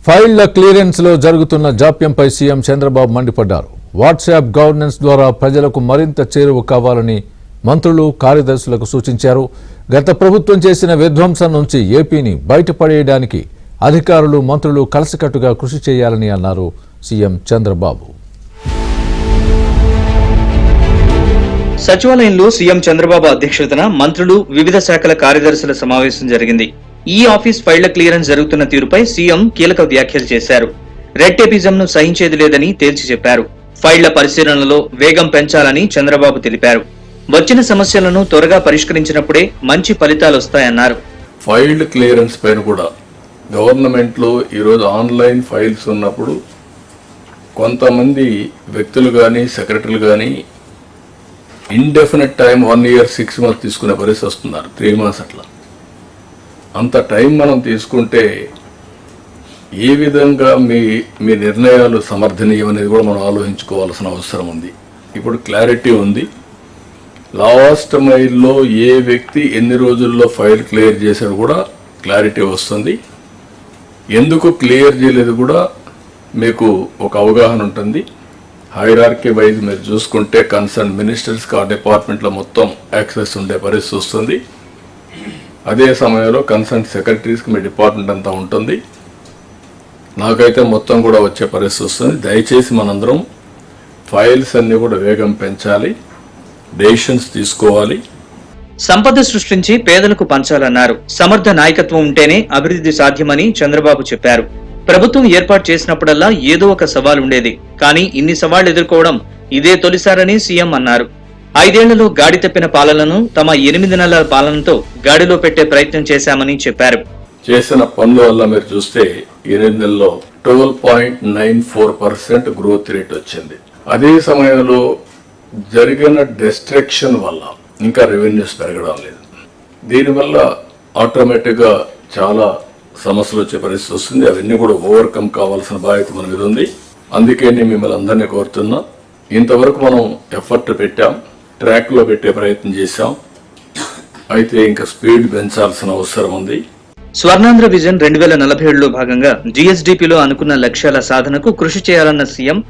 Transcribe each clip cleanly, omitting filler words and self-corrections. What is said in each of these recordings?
ఫైళ్ల clearance లో జరుగుతున్న జాప్యంపై CM Chandrababu మండిపడ్డారు. వాట్సాప్ గవర్నెన్స్ ద్వారా ప్రజలకు మరింత చేరువ కావాలని మంత్రులు, కార్యదర్శులకు సూచించారు. గత ప్రభుత్వం చేసిన విధ్వంసం నుంచి ఏపీని బయటపడేయడానికి అధికారులు, మంత్రులు కలిసికట్టుగా కృషి చేయాలని అన్నారు సీఎం చంద్రబాబు. సచివాలయంలో సీఎం చంద్రబాబు అధ్యక్షతన మంత్రులు, వివిధ శాఖల కార్యదర్శుల సమావేశం జరిగింది. ఈ ఆఫీస్ ఫైళ్ల క్లియరెన్స్ జరుగుతున్న తీరుపై సీఎం కీలక వ్యాఖ్యలు చేశారు. రెడ్ టేపిజంను సహించేది లేదని తేల్చి చెప్పారు. ఫైళ్ల పరిశీలనలో వేగం పెంచాలని చంద్రబాబు తెలిపారు. వచ్చిన సమస్యలను త్వరగా పరిష్కరించినప్పుడే మంచి ఫలితాలు వస్తాయన్నారు. ఫైల్డ్ క్లియరెన్స్ పైన కూడా గవర్నమెంట్ లో ఈరోజు ఆన్లైన్ ఫైల్స్ ఉన్నప్పుడు కొంతమంది వ్యక్తులు కానీ, సెక్రటరీలు కానీ ఇండెఫినెట్ టైం 1 year 6 months తీసుకునే పరిస్థితి వస్తున్నారు. 3 months అట్లా. అంత టైం మనం తీసుకుంటే ఏ విధంగా మీ నిర్ణయాలు సమర్థనీయం అనేది కూడా మనం ఆలోచించుకోవాల్సిన అవసరం ఉంది. ఇప్పుడు క్లారిటీ ఉంది. లాస్ట్ మైల్లో ఏ వ్యక్తి ఎన్ని రోజుల్లో ఫైల్ క్లియర్ చేశాడు కూడా క్లారిటీ వస్తుంది. ఎందుకు క్లియర్ చేయలేదు కూడా మీకు ఒక అవగాహన ఉంటుంది. హైరార్కీ వైజ్ మీరు చూసుకుంటే కన్సర్న్ మినిస్టర్స్కి ఆ డిపార్ట్మెంట్లో మొత్తం యాక్సెస్ ఉండే పరిస్థితి వస్తుంది. అదే సమయంలో కన్సర్న్ సెక్రటరీస్కి మీ డిపార్ట్మెంట్ అంతా ఉంటుంది. నాకైతే మొత్తం కూడా వచ్చే పరిస్థితి వస్తుంది. దయచేసి మనందరం ఫైల్స్ అన్ని కూడా వేగం పెంచాలి, డెసిషన్స్ తీసుకోవాలి. సంపద సృష్టించి పేదలకు పంచాలన్నారు. సమర్థ నాయకత్వం ఉంటేనే అభివృద్ధి సాధ్యమని చంద్రబాబు చెప్పారు. ప్రభుత్వం ఏర్పాటు చేసినప్పుడల్లా ఏదో ఒక సవాల్ ఉండేది. కానీ ఇన్ని సవాళ్లు ఎదుర్కోవడం ఇదే తొలిసారని సీఎం అన్నారు. 5 ఏళ్లలో గాడి తప్పిన పాలనను తమ 8 నెలల పాలనతో గాడిలో పెట్టే ప్రయత్నం చేశామని చెప్పారు. చేసిన పనుల వల్ల మీరు చూస్తే 8 నెలల్లో 12.94% గ్రోత్ రేట్ వచ్చింది. అదే సమయంలో జరిగిన డిస్ట్రక్షన్ వల్ల ఇంకా రెవెన్యూస్ పెరగడం లేదు. దీనివల్ల ఆటోమేటిక్గా చాలా సమస్యలు వచ్చే పరిస్థితి వస్తుంది. అవన్నీ కూడా ఓవర్కమ్ కావాల్సిన బాధ్యత మన మీద ఉంది. అందుకే నేను మిమ్మల్ని అందరినీ కోరుతున్నా, ఇంతవరకు మనం ఎఫర్ట్ పెట్టాం, ట్రాక్ లో పెట్టే ప్రయత్నం చేశాం. అయితే ఇంకా స్పీడ్ పెంచాల్సిన అవసరం ఉంది. స్వర్ణాంధ్ర విజన్ 2047లో భాగంగా జీఎస్డీపీలో అనుకున్న లక్ష్యాల సాధనకు కృషి చేయాలన్న సీఎం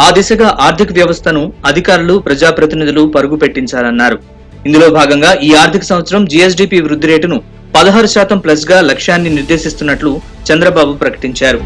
ఆ దిశగా ఆర్థిక వ్యవస్థను అధికారులు, ప్రజాప్రతినిధులు పరుగు పెట్టించాలన్నారు. ఇందులో భాగంగా ఈ ఆర్థిక సంవత్సరం జీఎస్డీపీ వృద్ధి రేటును 16% ప్లస్ గా లక్ష్యాన్ని నిర్దేశిస్తున్నట్లు చంద్రబాబు ప్రకటించారు.